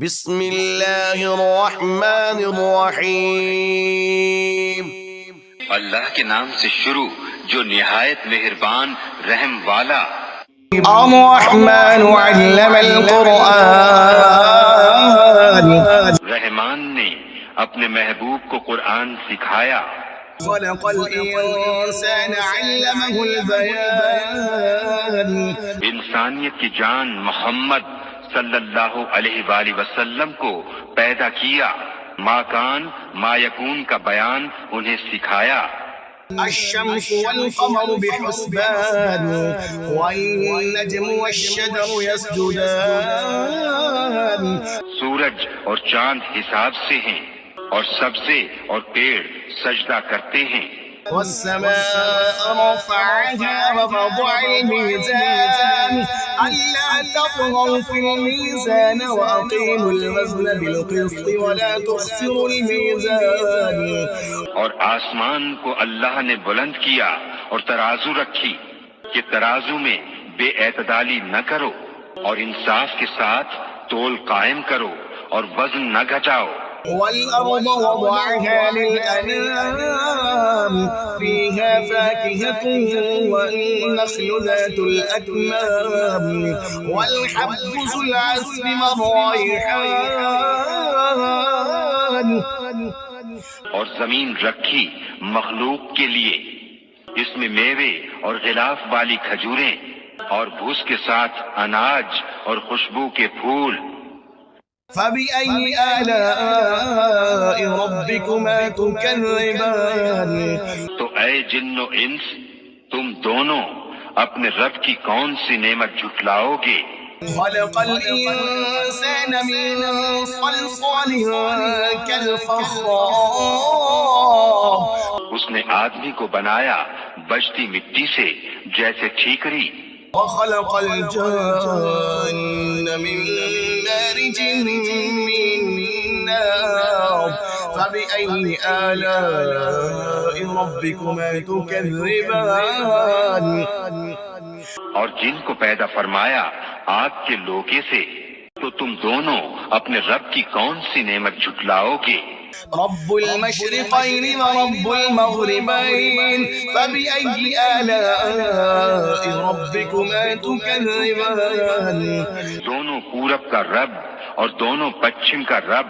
بسم اللہ الرحمن الرحیم۔ اللہ کے نام سے شروع جو نہایت مہربان رحم والا۔ الرحمن علم القرآن، رحمان نے اپنے محبوب کو قرآن سکھایا۔ خلق الانسان علمہ البیان، انسانیت کی جان محمد صلی اللہ علیہ وآلہ وسلم کو پیدا کیا۔ ما کان ما یکون کا بیان انہیں سکھایا۔ الشمس والقمر بحسبان، والنجم والشجر يسجدان، سورج اور چاند حساب سے ہیں اور سبزے اور پیڑ سجدہ کرتے ہیں۔ والسماء رفعها ووضع الميزان، ألا تطغوا في الميزان وأقيموا الوزن بالقسط ولا تخسروا الميزان۔ اور آسمان کو اللہ نے بلند کیا اور ترازو رکھی کہ ترازو میں بے اعتدالی نہ کرو اور انصاف کے ساتھ تول قائم کرو اور وزن نہ گھٹاؤ۔ والأرض وضعها للأنام، فيها فاكهة والنخل ذات الأكمام، والحب ذو العصف والريحان۔ اور زمین رکھی مخلوق کے لیے، اس میں میوے اور غلاف والی کھجوریں اور بھوس کے ساتھ اناج اور خوشبو کے پھول۔ فبأي آلاء ربكما تكذبان، تو اے جن و انس، تم دونوں اپنے رب کی کون سی نعمت جھٹلاؤ گے؟ خلق الإنسان من صلصال كالفخار، اس نے آدمی کو بنایا بجتی مٹی سے جیسے ٹھیکری۔ وخلق الجن من مارج من نار، فبأي آلاء ربكما تكذبان۔ اور جن کو پیدا فرمایا آگ کے لوکے سے، تو تم دونوں اپنے رب کی کون سی نعمت جھٹلاؤ گے؟ رب المشرقين ورب المغربين، فبأي آلاء ربكما تكذبان۔ دونوں پورب کا رب اور دونوں پچھم کا رب،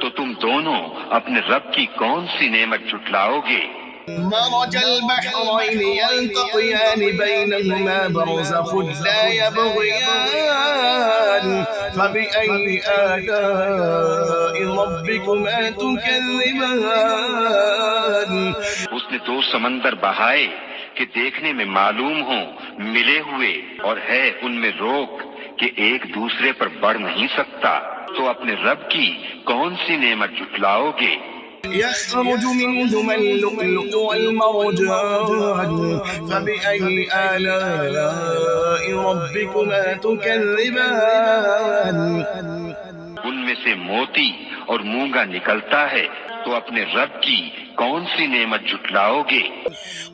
تو تم دونوں اپنے رب کی کون سی نعمت جھٹلاؤ گے؟ مرج البحرين يلتقيان بينهما برزخ لا يبغيان، فبأي آلاء ربكما تكذبان۔ اس نے دو سمندر بہائے کہ دیکھنے میں معلوم ہوں ملے ہوئے، اور ہے ان میں روک کہ ایک دوسرے پر بڑھ نہیں سکتا، تو اپنے رب کی کون سی نعمت جھٹلاؤ گے؟ يخرج منهما اللؤلؤ والمرجان، فبأي آلاء ربكما تكذبان۔ ان میں سے موتی اور مونگا نکلتا ہے، تو اپنے رب کی کون سی نعمت جھٹلاؤ گے؟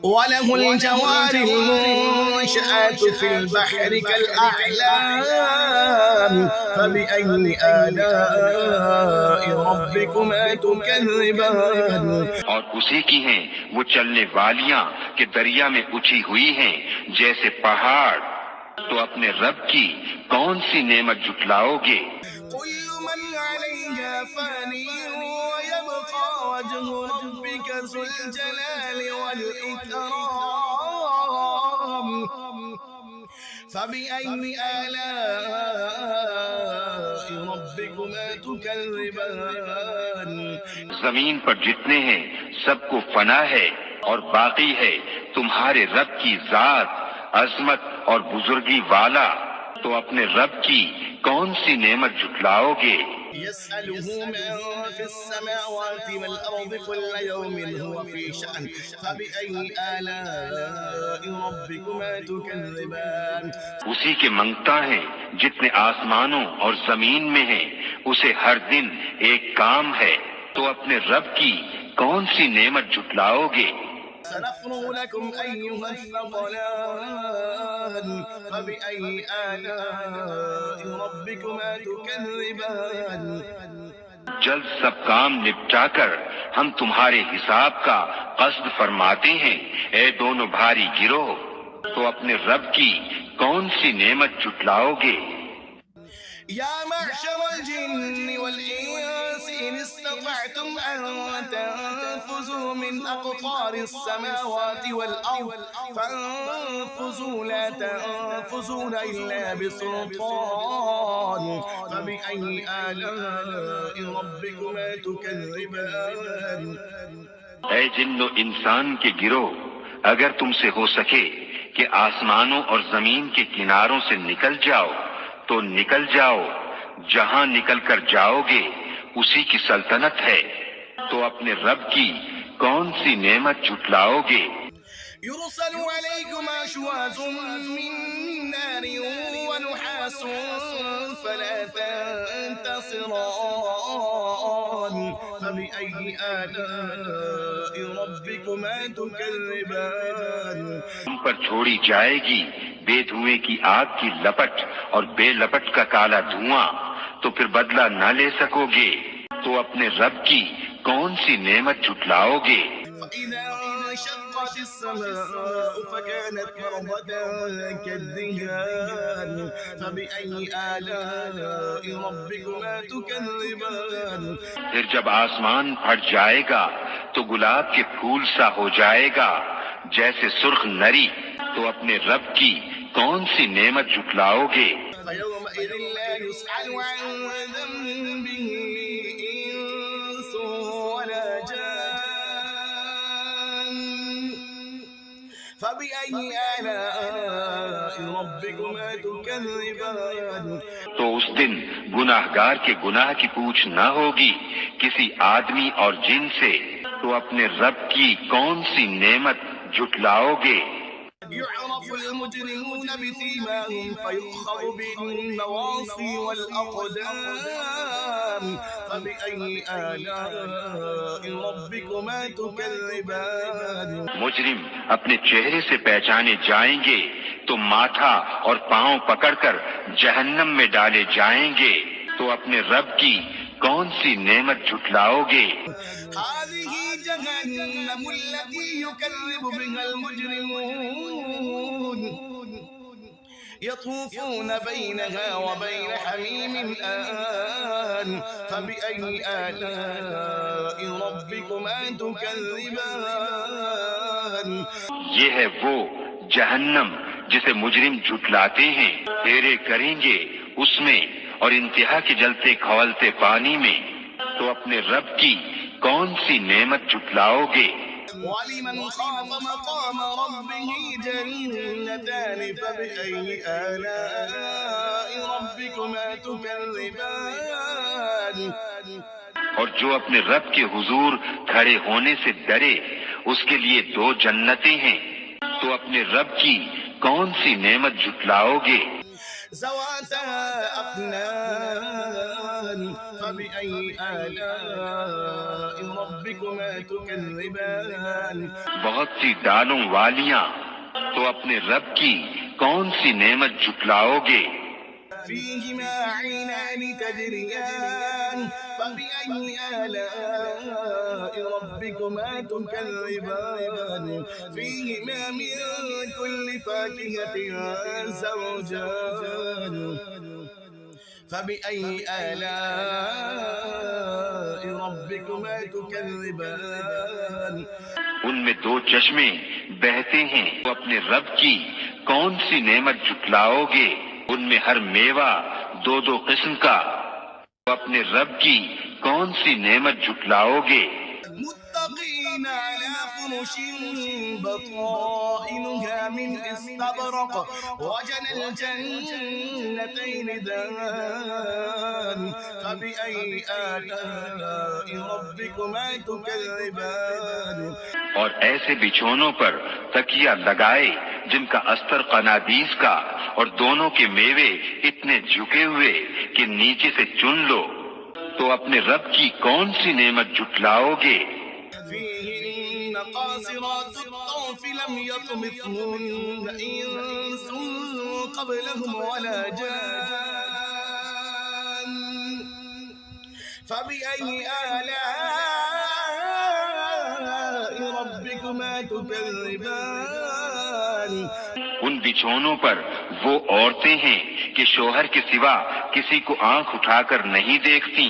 وله الجوار المنشآت في البحر كالأعلام، فبأي آلاء ربكما تكذبان۔ اور اسی کی ہیں وہ چلنے والیاں کہ دریا میں اٹھی ہوئی ہیں جیسے پہاڑ، تو اپنے رب کی کون سی نعمت جھٹلاؤ گے؟ كل من عليها فان ويبقى وجه ربك ذو الجلال والإكرام، فبأي آلاء ربكما تكذبان۔ زمین پر جتنے ہیں سب کو فنا ہے اور باقی ہے تمہارے رب کی ذات عظمت اور بزرگی والا، تو اپنے رب کی کون سی نعمت جھٹلاؤ گے؟ يسأله من في السماوات والأرض كل يوم هو في شأن، فبأي آلاء ربكما تكذبان۔ اسی کے منگتا ہے جتنے آسمانوں اور زمین میں ہیں، اسے ہر دن ایک کام ہے، تو اپنے رب کی کون سی نعمت جھٹلاؤ گے؟ سنفرغ لكم أيها الثقلان، فبأي آلاء ربكما تكذبان جلد سب کام نپٹا کر ہم تمہارے حساب کا قصد فرماتے ہیں، اے دونوں بھاری گروہ، تو اپنے رب کی کون سی نعمت جھٹلاؤ گے؟ يا معشر الجن والإنس إن استطعتم أن تنفذوا من أقطار السماوات والأرض فانفذوا لا تنفذون إلا بسلطان فبأي آلاء ربكما تكذبان اے جن و انسان کے گروہ، اگر تم سے ہو سکے کہ آسمانوں اور زمین کے کناروں سے نکل جاؤ تو نکل جاؤ، جہاں نکل کر جاؤ گے اسی کی سلطنت ہے، تو اپنے رب کی کون سی نعمت جھٹلاؤ گے؟ يرسل عليكما شواظ من نار ونحاس فلا تنتصران فبأي آلاء ربكما تكذبان تم پر چھوڑی جائے گی بے دھوئیں کی آگ کی لپٹ اور بے لپٹ کا کالا دھواں، تو پھر بدلہ نہ لے سکو گے، تو اپنے رب کی کون سی نعمت جھٹلاؤ گے؟ فإذا انشقت السماء فكانت وردة كالدهان فبأي آلاء ربكما تكذبان پھر جب آسمان پھٹ جائے گا تو گلاب کے پھول سا ہو جائے گا جیسے سرخ نری، تو اپنے رب کی کون سی نعمت جھٹلاؤ گے؟ فيومئذ لا يسأل عن ذنبه إنس ولا جان فبأي آلاء ربكما تكذبان تو اس دن گناہگار کے گناہ کی پوچھ نہ ہوگی کسی آدمی اور جن سے، تو اپنے رب کی کون سی نعمت جھٹلاؤ گے؟ يعرف المجرمون بسيماهم فيؤخذ بالنواصي والأقدام فبأي آلاء ربكما تكذبان مجرم اپنے چہرے سے پہچانے جائیں گے تو ماتھا اور پاؤں پکڑ کر جہنم میں ڈالے جائیں گے، تو اپنے رب کی کون سی نعمت جھٹلاؤ گے؟ هذه جهنم التي يكذب بها المجرمون يطوفون بينها وبين حميم آن فبأي آلاء ربكما تكذبان یہ ہے وہ جہنم جسے مجرم جھٹلاتے ہیں، پھیرے کریں گے اس میں اور انتہا کے جلتے کھولتے پانی میں، تو اپنے رب کی کون سی نعمت جھٹلاؤ گے؟ ولمن خاف مقام ربه جنتان فبأي آلاء ربكما تكذبان اور جو اپنے رب کے حضور کھڑے ہونے سے ڈرے اس کے لیے دو جنتیں ہیں، تو اپنے رب کی کون سی نعمت جھٹلاؤ گے؟ ذواتا أفنان فبأي آلاء ربكما تكذبان بہت سی ڈالوں والیاں، تو اپنے رب کی کون سی نعمت جھٹلاؤ گے؟ فيهما عينان تجريان فبأي آلاء ربكما تكذبان فيهما من كل فاكهة زوجان فبأي آلاء ربكما تكذبان ان میں دو چشمے بہتے ہیں، تو اپنے رب کی کون سی نعمت جھٹلاؤ گے؟ ان میں ہر میوہ دو دو قسم کا، تو اپنے رب کی کون سی نعمت جھٹلاؤ گے؟ متقين على فرش بطائنها من استبرق وجنى الجنتين دان فبأي آلاء ربكما تكذبان اور ایسے بچھونوں پر تکیہ لگائے جن کا استر قنادیس کا اور دونوں کے میوے اتنے جھکے ہوئے کہ نیچے سے چن لو، تو اپنے رب کی کون سی نعمت جھٹلاؤ گے؟ فيهن قاصرات الطرف لم يطمثهن إنس قبلهم ولا جان فبأي آلاء ربكما تكذبان ان بچھونوں پر وہ عورتیں ہیں کہ شوہر کے سوا کسی کو آنکھ اٹھا کر نہیں دیکھتی،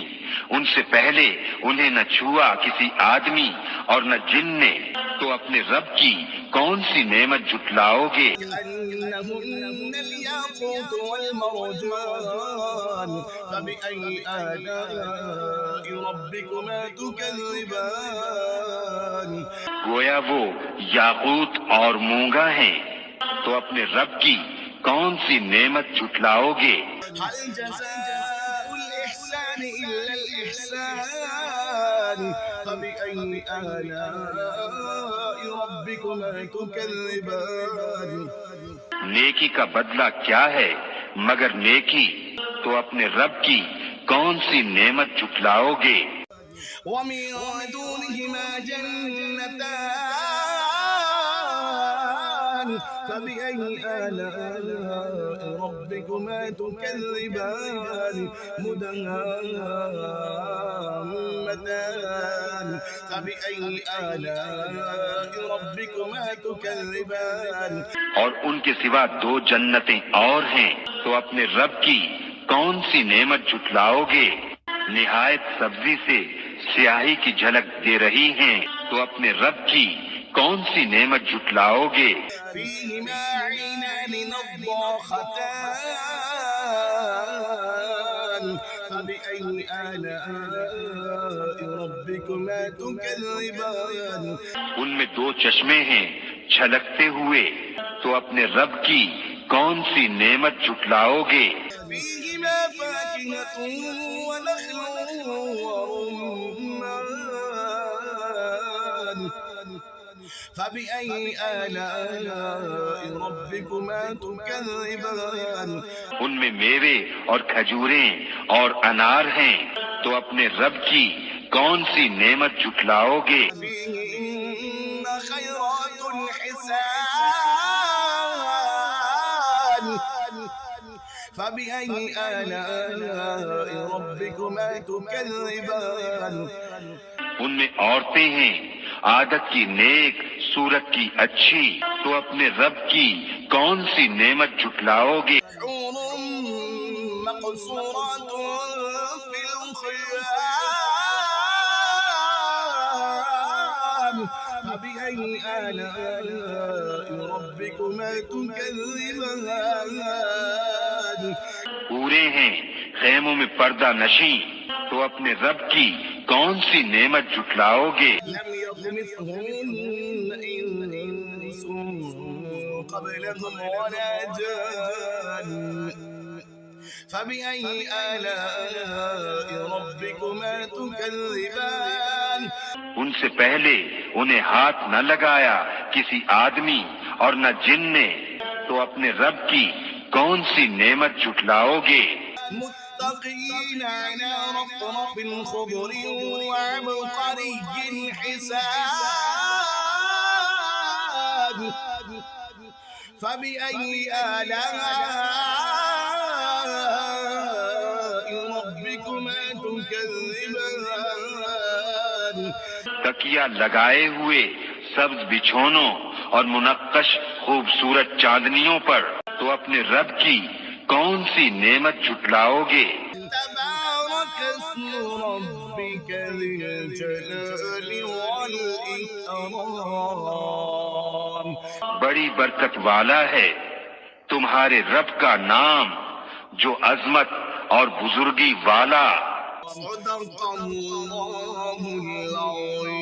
ان سے پہلے انہیں نہ چھوا کسی آدمی اور نہ جن نے، تو اپنے رب کی کون سی نعمت جھٹلاؤ گے؟ كأنهن الياقوت والمرجان فبأي آلاء ربكما تكذبان گویا وہ یاقوت اور مونگا ہیں، تو اپنے رب کی کون سی نعمت جھٹلاؤ گے؟ هل جزاء الإحسان إلا الإحسان فبأي آلاء ربكما تكذبان نیکی کا بدلہ کیا ہے مگر نیکی، تو اپنے رب کی کون سی نعمت جھٹلاؤ گے؟ ومن دونهما جنتان فبأي آلاء ربكما تكذبان مدهامتان فبأي آلاء ربكما تكذبان اور ان کے سوا دو جنتیں اور ہیں، تو اپنے رب کی کون سی نعمت جھٹلاؤ گے؟ نہایت سبزی سے سیاہی کی جھلک دے رہی ہیں، تو اپنے رب کی کون سی نعمت جھٹلاؤ گے؟ فيهما عينان نضاختان فبأي آلاء ربكما تكذبان ان میں دو چشمے ہیں چھلکتے ہوئے، تو اپنے رب کی کون سی نعمت جھٹلاؤ گے؟ فيهما فاكهة ونخل ورمان فبأي آلاء ربكما تكذبان ان میں میوے اور کھجوریں اور انار ہیں، تو اپنے رب کی کون سی نعمت جھٹلاؤ گے؟ فيهن خيرات حسان فبأي آلاء ربكما تكذبان ان میں عورتیں ہیں عادت کی نیک، صورت کی اچھی، تو اپنے رب کی کون سی نعمت جھٹلاؤ گے؟ حور مقصورات في الخيام فبأي آلاء ربكما تكذبان پورے ہیں خیموں میں پردہ نشیں، تو اپنے رب کی کون سی نعمت جھٹلاؤ گے؟ لم يطمثهن إنس قبلهم ولا جان فبأي آلاء ربكما تكذبان ان سے پہلے انہیں ہاتھ نہ لگایا کسی آدمی اور نہ جن نے، تو اپنے رب کی کون سی نعمت جھٹلاؤ گے؟ متقين على رفرف خضر وعبقري حسان فبأي آلاء ربكما تكذبان تکیا لگائے ہوئے سبز بچھونوں اور منقش خوبصورت چاندنیوں پر، تو اپنے رب کی کون سی نعمت جھٹلاؤ گے؟ تبارك اسم ربك ذي الجلال والإكرام بڑی برکت والا ہے تمہارے رب کا نام جو عظمت اور بزرگی والا۔ صدق الله العظيم